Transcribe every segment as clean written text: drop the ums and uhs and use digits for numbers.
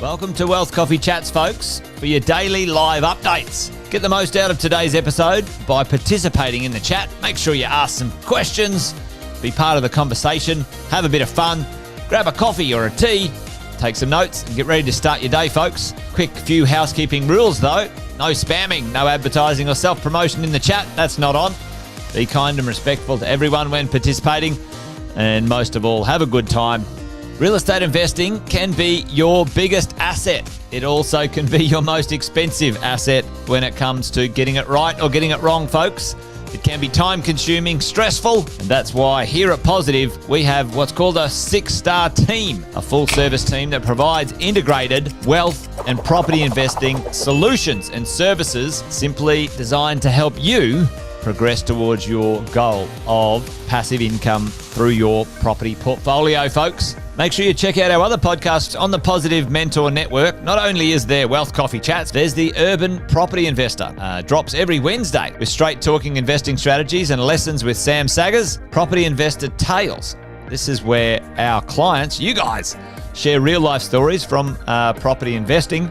Welcome to Wealth Coffee Chats, folks, for your daily live updates. Get the most out of today's episode by participating in the chat. Make sure you ask some questions, be part of the conversation, have a bit of fun, grab a coffee or a tea, take some notes, and get ready to start your day, folks. Quick few housekeeping rules, though. No spamming, no advertising or self-promotion in the chat. That's not on. Be kind and respectful to everyone when participating. And most of all, have a good time. Real estate investing can be your biggest asset. It also can be your most expensive asset when it comes to getting it right or getting it wrong, folks. It can be time-consuming, stressful, and that's why here at Positive, we have what's called a 6-star team, a full-service team that provides integrated wealth and property investing solutions and services simply designed to help you progress towards your goal of passive income through your property portfolio, folks. Make sure you check out our other podcasts on the Positive Mentor Network. Not only is there Wealth Coffee Chats, there's the Urban Property Investor. Drops every Wednesday with straight talking investing strategies and lessons with Sam Saggers. Property Investor Tales. This is where our clients, you guys, share real life stories from property investing,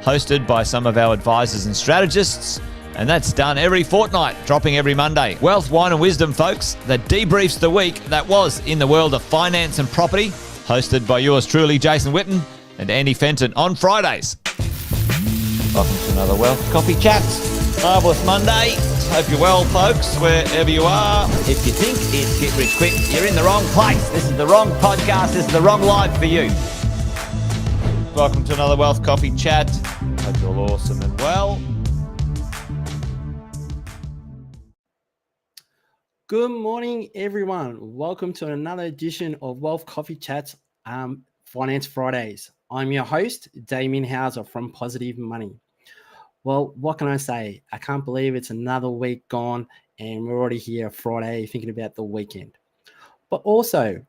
hosted by some of our advisors and strategists. And that's done every fortnight, dropping every Monday. Wealth, Wine and Wisdom, folks, that debriefs the week that was in the world of finance and property, hosted by yours truly, Jason Witten and Andy Fenton on Fridays. Welcome to another Wealth Coffee Chats. Marvellous Monday. Hope you're well, folks, wherever you are. If you think it's Get Rich Quick, you're in the wrong place. This is the wrong podcast. This is the wrong life for you. Welcome to another Wealth Coffee Chat. Hope you're all awesome and well. Good morning, everyone. Welcome to another edition of Wealth Coffee Chats, Finance Fridays. I'm your host, Damien Hauser from Positive Money. Well, what can I say? I can't believe it's another week gone and we're already here Friday thinking about the weekend. But also,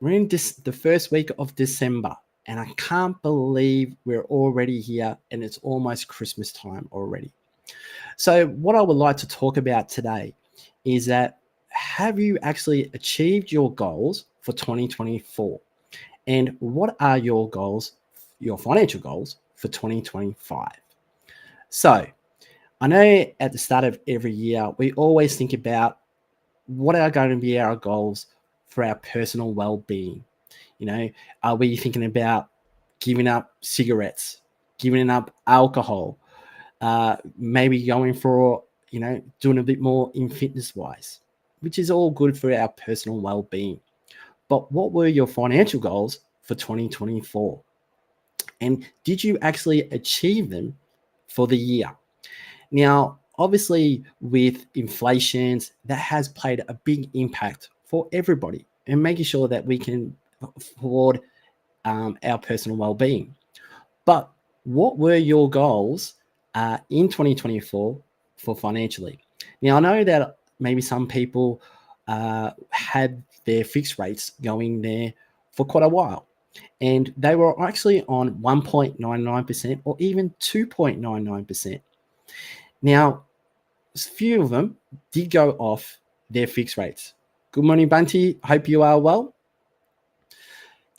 we're in the first week of December and I can't believe we're already here and it's almost Christmas time already. So what I would like to talk about today is that have you actually achieved your goals for 2024? And what are your goals, your financial goals for 2025? So I know at the start of every year, we always think about what are going to be our goals for our personal well-being. You know, are we thinking about giving up cigarettes, giving up alcohol, maybe going for doing a bit more in fitness-wise, which is all good for our personal well-being. But what were your financial goals for 2024? And did you actually achieve them for the year? Now, obviously, with inflation, that has played a big impact for everybody and making sure that we can afford our personal well-being. But what were your goals in 2024 for financially? Now, I know that maybe some people had their fixed rates going there for quite a while, and they were actually on 1.99% or even 2.99%. Now, a few of them did go off their fixed rates. Good morning, Bunty. Hope you are well.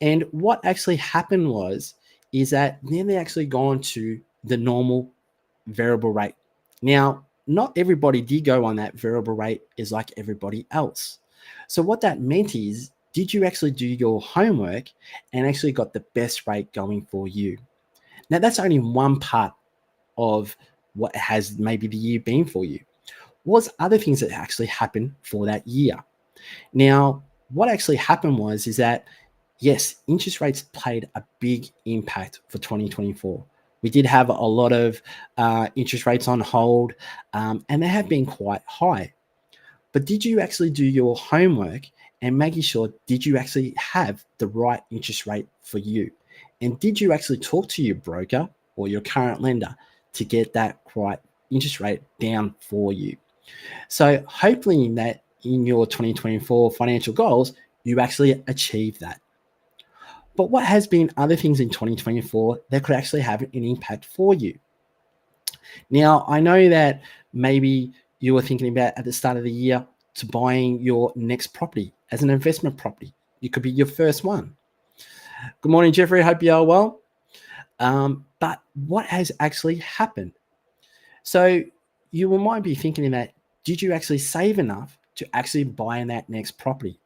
And what actually happened is that then they actually gone to the normal variable rate. Now, not everybody did go on that variable rate is like everybody else. So what that meant is, did you actually do your homework and actually got the best rate going for you? Now, that's only one part of what has maybe the year been for you. What's other things that actually happened for that year? Now, what actually happened is that, yes, interest rates played a big impact for 2024. We did have a lot of interest rates on hold, and they have been quite high. But did you actually do your homework and making sure, did you actually have the right interest rate for you? And did you actually talk to your broker or your current lender to get that right interest rate down for you? So hopefully in your 2024 financial goals, you actually achieve that. But what has been other things in 2024 that could actually have an impact for you? Now, I know that maybe you were thinking about at the start of the year to buying your next property as an investment property. It could be your first one. Good morning, Jeffrey. Hope you are well. But what has actually happened? So you might be thinking that, did you actually save enough to actually buy in that next property?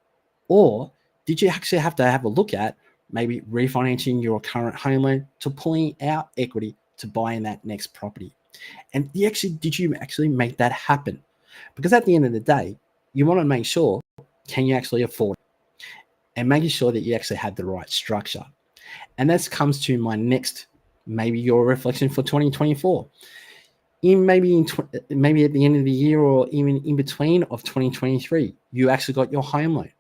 Or did you actually have to have a look at maybe refinancing your current home loan to pulling out equity to buy in that next property? And did you actually make that happen? Because at the end of the day, you want to make sure, can you actually afford it? And making sure that you actually had the right structure. And this comes to my next, maybe your reflection for 2024. Maybe at the end of the year or even in between of 2023, you actually got your home loan.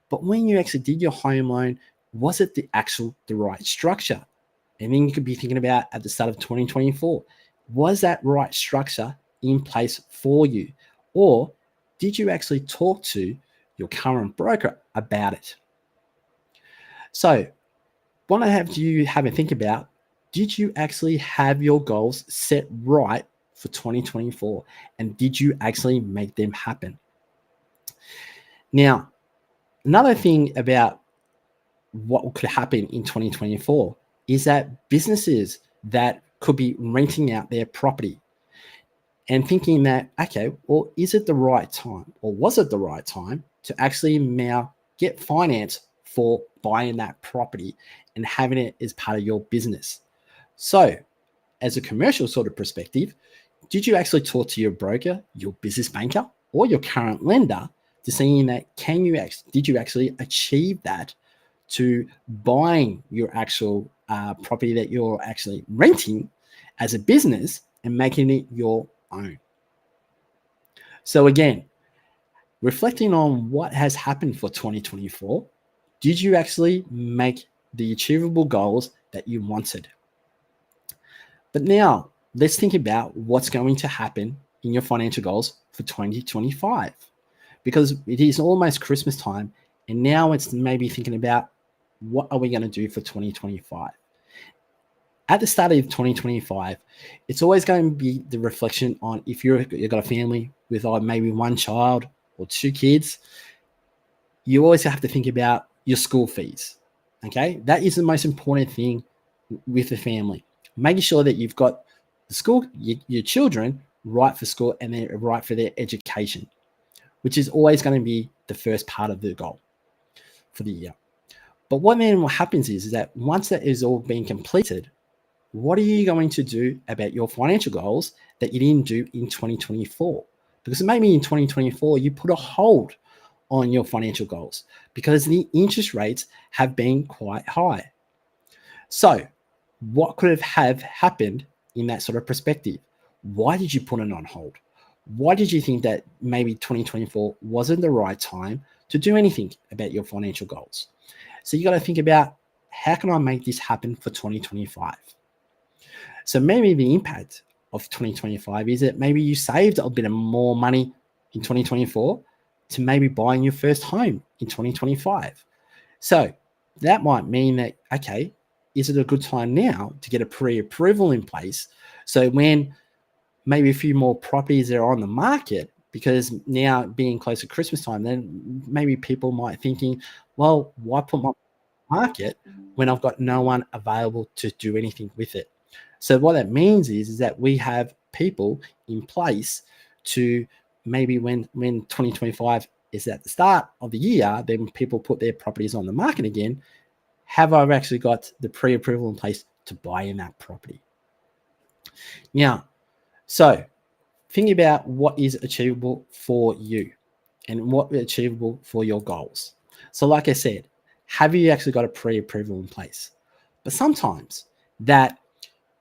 But when you actually did your home loan, was it the right structure? And then you could be thinking about at the start of 2024, was that right structure in place for you? Or did you actually talk to your current broker about it? So, want to have you have a think about, did you actually have your goals set right for 2024? And did you actually make them happen? Now, another thing about what could happen in 2024 is that businesses that could be renting out their property and thinking that, okay, well, is it the right time or was it the right time to actually now get finance for buying that property and having it as part of your business? So, as a commercial sort of perspective, did you actually talk to your broker, your business banker, or your current lender to seeing that did you actually achieve that to buying your actual property that you're actually renting as a business and making it your own? So again, reflecting on what has happened for 2024, did you actually make the achievable goals that you wanted? But now let's think about what's going to happen in your financial goals for 2025, because it is almost Christmas time. And now it's maybe thinking about, what are we going to do for 2025? At the start of 2025, it's always going to be the reflection on, if you've got a family with maybe one child or two kids, you always have to think about your school fees. Okay, that is the most important thing with the family. Making sure that you've got the school, your children right for school and they're right for their education, which is always going to be the first part of the goal for the year. But what happens is that once that is all being completed, what are you going to do about your financial goals that you didn't do in 2024? Because maybe in 2024, you put a hold on your financial goals because the interest rates have been quite high. So what could have happened in that sort of perspective? Why did you put it on hold? Why did you think that maybe 2024 wasn't the right time to do anything about your financial goals? So you got to think about, how can I make this happen for 2025? So maybe the impact of 2025 is that maybe you saved a bit of more money in 2024 to maybe buying your first home in 2025. So that might mean that, okay, is it a good time now to get a pre-approval in place? So when maybe a few more properties are on the market, because now being close to Christmas time, then maybe people might thinking, well, why put my market when I've got no one available to do anything with it? So what that means is that we have people in place to maybe when 2025 is at the start of the year, then people put their properties on the market again. Have I actually got the pre-approval in place to buy in that property? Now, so think about what is achievable for you and what is achievable for your goals. So like I said, have you actually got a pre-approval in place? But sometimes that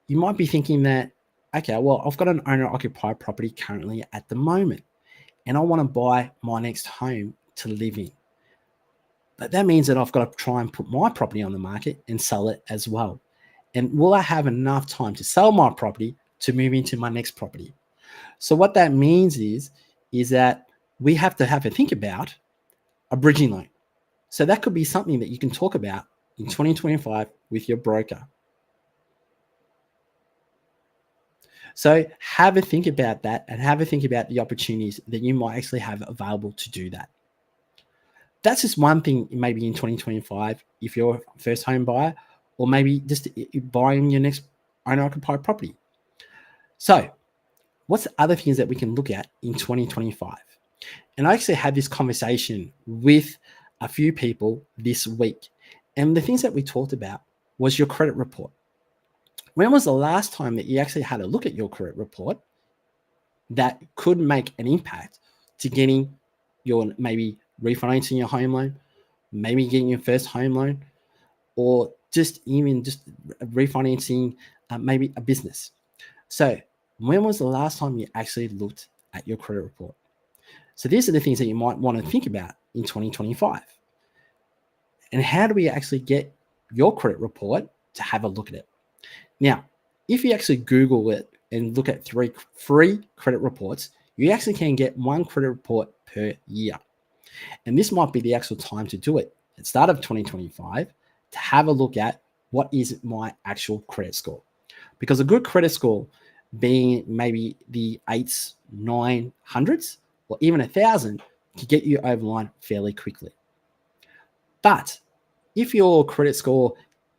you might be thinking that, okay, well, I've got an owner-occupied property currently at the moment, and I want to buy my next home to live in. But that means that I've got to try and put my property on the market and sell it as well. And will I have enough time to sell my property to move into my next property? So what that means is that we have to have a think about a bridging loan. So that could be something that you can talk about in 2025 with your broker. So have a think about that and have a think about the opportunities that you might actually have available to do that. That's just one thing maybe in 2025 if you're a first home buyer, or maybe just buying your next owner-occupied property. So what's the other things that we can look at in 2025? And I actually had this conversation with a few people this week. And the things that we talked about was your credit report. When was the last time that you actually had a look at your credit report that could make an impact to getting your, maybe refinancing your home loan, maybe getting your first home loan, or just refinancing maybe a business? So when was the last time you actually looked at your credit report? So these are the things that you might want to think about in 2025. And how do we actually get your credit report to have a look at it? Now, if you actually Google it and look at 3 free credit reports, you actually can get 1 credit report per year. And this might be the actual time to do it at the start of 2025 to have a look at what is my actual credit score. Because a good credit score, being maybe the 8s, 900s, or even 1,000, can get you over the line fairly quickly. But if your credit score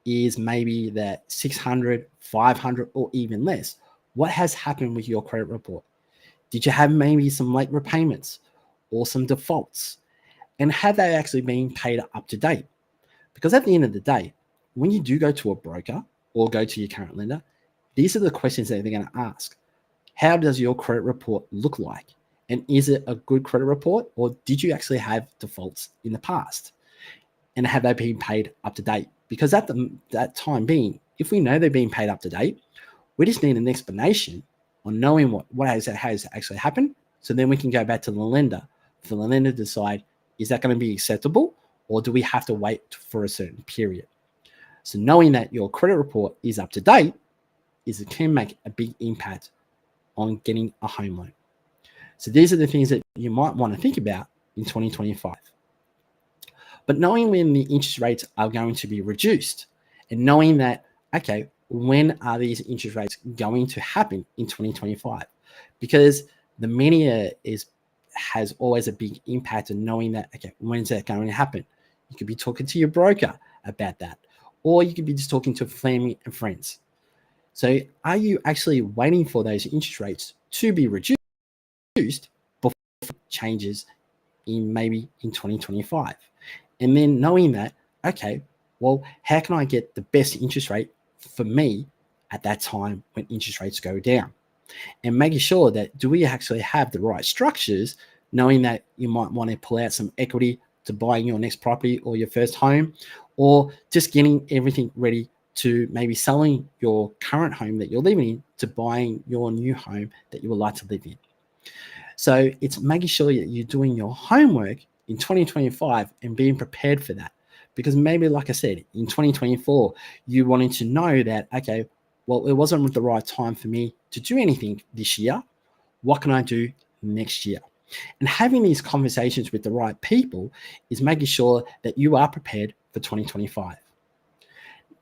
is maybe that 600, 500, or even less, what has happened with your credit report? Did you have maybe some late repayments or some defaults? And have they actually been paid up to date? Because at the end of the day, when you do go to a broker or go to your current lender, these are the questions that they're going to ask. How does your credit report look like? And is it a good credit report, or did you actually have defaults in the past? And have they been paid up to date? Because at that time being, if we know they're being paid up to date, we just need an explanation on knowing what has actually happened. So then we can go back to the lender for the lender to decide, is that going to be acceptable, or do we have to wait for a certain period? So knowing that your credit report is up to date can make a big impact on getting a home loan. So these are the things that you might want to think about in 2025. But knowing when the interest rates are going to be reduced, and knowing that, okay, when are these interest rates going to happen in 2025? Because the media has always a big impact on knowing that, okay, when is that going to happen? You could be talking to your broker about that, or you could be just talking to family and friends. So are you actually waiting for those interest rates to be reduced before changes in 2025? And then knowing that, okay, well, how can I get the best interest rate for me at that time when interest rates go down? And making sure that, do we actually have the right structures, knowing that you might want to pull out some equity to buying your next property or your first home, or just getting everything ready to maybe selling your current home that you're living in to buying your new home that you would like to live in. So it's making sure that you're doing your homework in 2025 and being prepared for that. Because maybe, like I said, in 2024, you wanted to know that, okay, well, it wasn't the right time for me to do anything this year. What can I do next year? And having these conversations with the right people is making sure that you are prepared for 2025.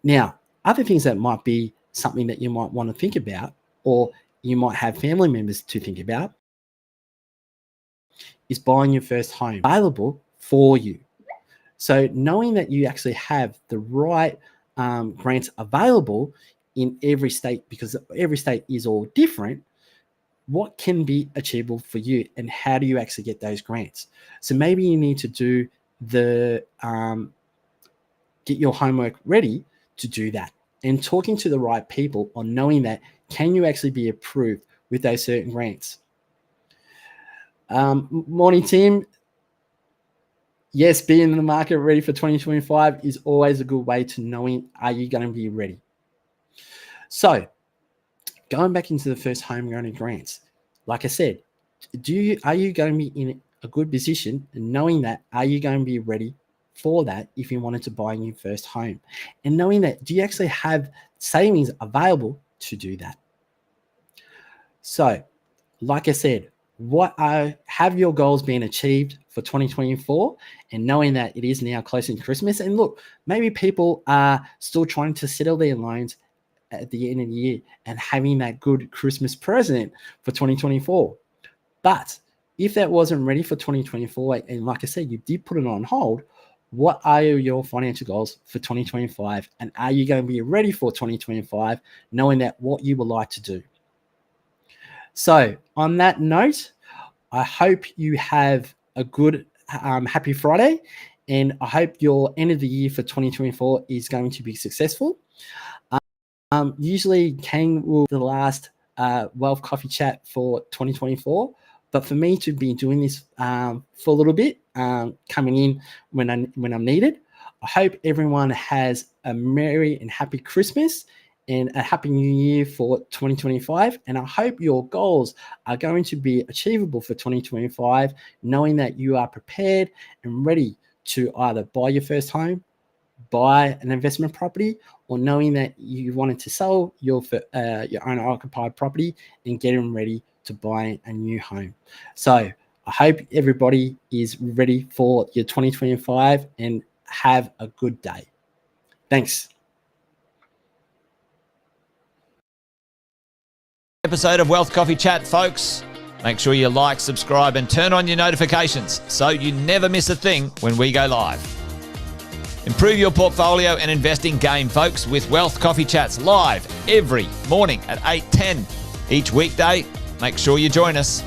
Now, other things that might be something that you might want to think about, or you might have family members to think about, is buying your first home available for you. So knowing that you actually have the right grants available in every state, because every state is all different, what can be achievable for you, and how do you actually get those grants? So maybe you need to do get your homework ready to do that, and talking to the right people on knowing that, can you actually be approved with those certain grants? Morning, Tim. Yes, being in the market ready for 2025 is always a good way to knowing, are you going to be ready? So going back into the first homeowner grants, like I said, are you going to be in a good position, and knowing that, are you going to be ready for that if you wanted to buy your first home? And knowing that, do you actually have savings available to do that? So, like I said, have your goals been achieved for 2024, and knowing that it is now close to Christmas? And look, maybe people are still trying to settle their loans at the end of the year and having that good Christmas present for 2024. But if that wasn't ready for 2024, and like I said, you did put it on hold, What are your financial goals for 2025? And are you going to be ready for 2025, knowing that what you would like to do? So on that note, I hope you have a good, happy Friday. And I hope your end of the year for 2024 is going to be successful. Usually Kang will be the last Wealth Coffee Chat for 2024. But for me to be doing this for a little bit, coming in when I'm needed, I hope everyone has a merry and happy Christmas and a happy new year for 2025. And I hope your goals are going to be achievable for 2025, knowing that you are prepared and ready to either buy your first home, buy an investment property, or knowing that you wanted to sell your owner-occupied property and getting ready to buy a new home. So I hope everybody is ready for your 2025 and have a good day. Thanks. Episode of Wealth Coffee Chat, folks. Make sure you like, subscribe, and turn on your notifications so you never miss a thing when we go live. Improve your portfolio and investing game, folks, with Wealth Coffee Chats live every morning at 8:10 each weekday. Make sure you join us.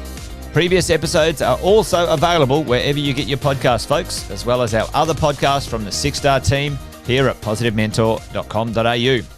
Previous episodes are also available wherever you get your podcasts, folks, as well as our other podcasts from the 6-Star team here at positivementor.com.au.